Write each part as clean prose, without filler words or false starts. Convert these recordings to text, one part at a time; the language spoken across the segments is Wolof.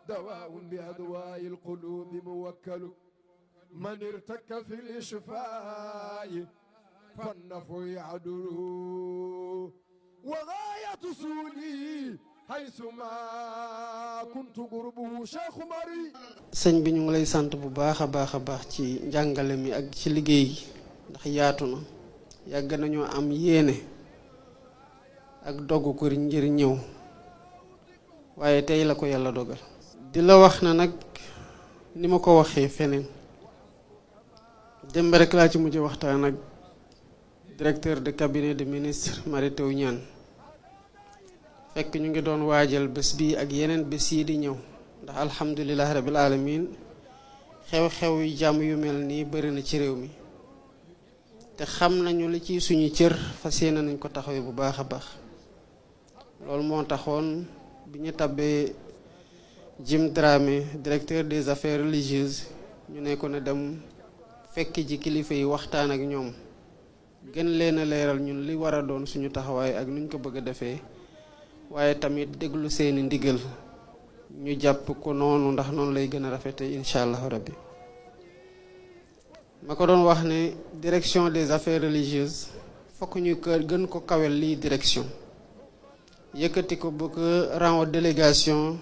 دواء بأدواء القلوب موكل من ارتك في الإشفاء فالنفع يعدل وغاية سولي حيثما كنت قربه شيخ مري sëñ bi ñu ngi lay sant bu baax a baax ci njàngale mi ak ci liggéey gi ndax yaatu na yàgg nañoo am yéene ak dogu ko ngir ñëw waaye tey la ko yàlla dogal di la wax na nag ni ma ko waxee feneen démb rek laa ci mujj waxtaan ak directeur de cabinet de ministre Mary Teuw Niane fekk ñu ngi doon waajal bés bi ak yeneen bés yi di ñëw ndax alhamdulillahi rabbil alamin xew-xew yu jàmm yu mel nii bëri na ci réew mi te xam nañu li ci suñu cër fas yéene nañ ko taxawee bu baax a baax loolu moo taxoon bi ñu tabbee Jim Dramé directeur des affaires religieuses ñu ne ko ne dem fekk ji kilifa yi waxtaan ak ñoom gën leen a leeral ñun li war a doon suñu taxawaay ak nuñ ko bëgg a defee waaye tamit déglu seeni ndigal ñu jàpp ko noonu ndax noonu lay gën a rafete incha allahu rabbi ma ko doon wax ne direction des affaires religieuses fokk ñu gën ko kawel lii direction yëkkati ko bu ko rang délégation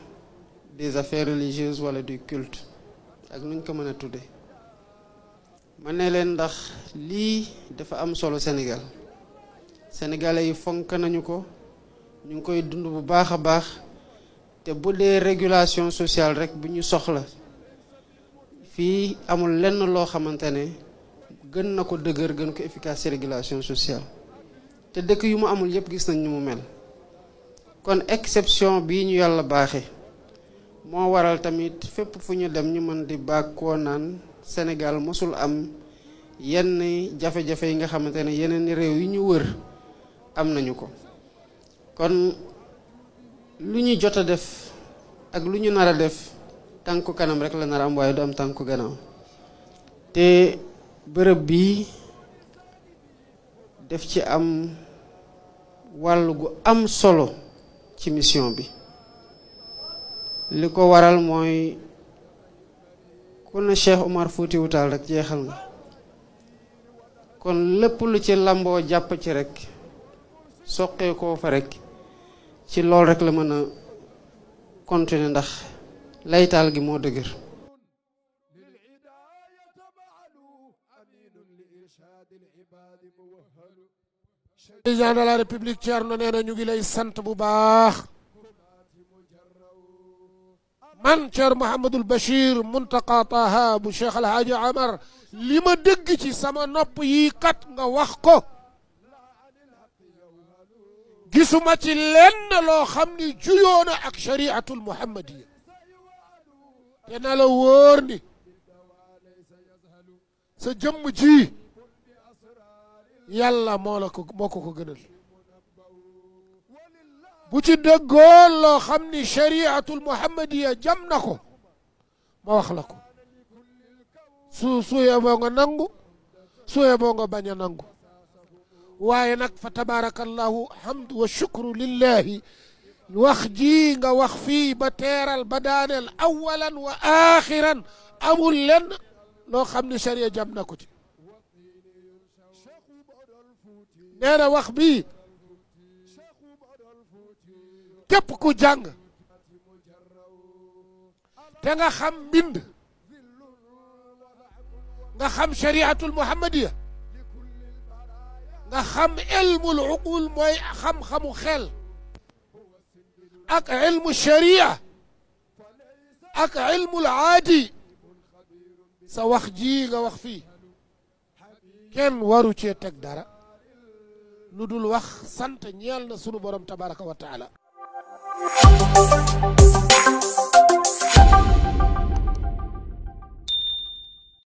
des affaires religieuses wala du culte ak nuñ ko mën a tudde ma ne leen ndax lii dafa am solo Sénégal sénégalais yi fonk nañu ko ñu ngi koy dund bu baax a baax te bu dee régulation sociale rek bu ñu soxla fii amul lenn loo xamante ne gën na ko dëgër gën ko efficace ci régulation sociale te dëkk yu mu amul yépp gis nañ ni mu mel kon exception bii ñu yàlla baaxe moo waral tamit fépp fu ñu dem ñu mën di bàkkoo naan Sénégal mosul am yenn jafe-jafe yi nga xamante ne yeneen réew yi ñu wër am nañu ko kon lu ñu jot a def ak lu ñu nar a def tànku kanam rek la nar a am waaye du am tànku gannaaw te bërëb bi def ci am wàll gu am solo ci mission bi li ko waral mooy ku ne Cheikh Omar Foutiyou Tall rek jeexal nga kon lépp lu ci lamboo jàpp ci rek soqee koo fa rek ci lool rek la mën a continuer ndax laytaal gi moo dëgër président de la république Thierno nee na ñu ngi lay sant bu baax man Thierno Mouhamadul Bachir Muntaqa Taha bu Cheikh El Hadji Amar li ma dégg ci sama nopp yi kat nga wax ko gisuma ci lenn loo xam ni juyoo na ak shari'atul muhammadiya te na la wóor ni sa jëmm ji yàlla moo ko gënal bu ci déggoon loo xam ni shari'atul muhammadiya jam na ko ma wax la ko su yeboo nga nangu su yeboo nga bañ a nangu waaye nag fa tabarakallahu hamdu wa shukru lillahi wax ji nga wax fii ba teeral ba daaneel awalan wa axiran amul lenn loo xam ni sharia jam na ko ci nee na wax bii képp ku jàng te nga xam mbind nga xam shari'atul muhammadiya nga xam ilmul uqul mooy xam-xamu xel ak ilmu sharia ak ilmul aadi sa wax ji nga wax fii kenn waru cee teg dara lu dul wax sant ñeel na sunu borom tabaraka wa taala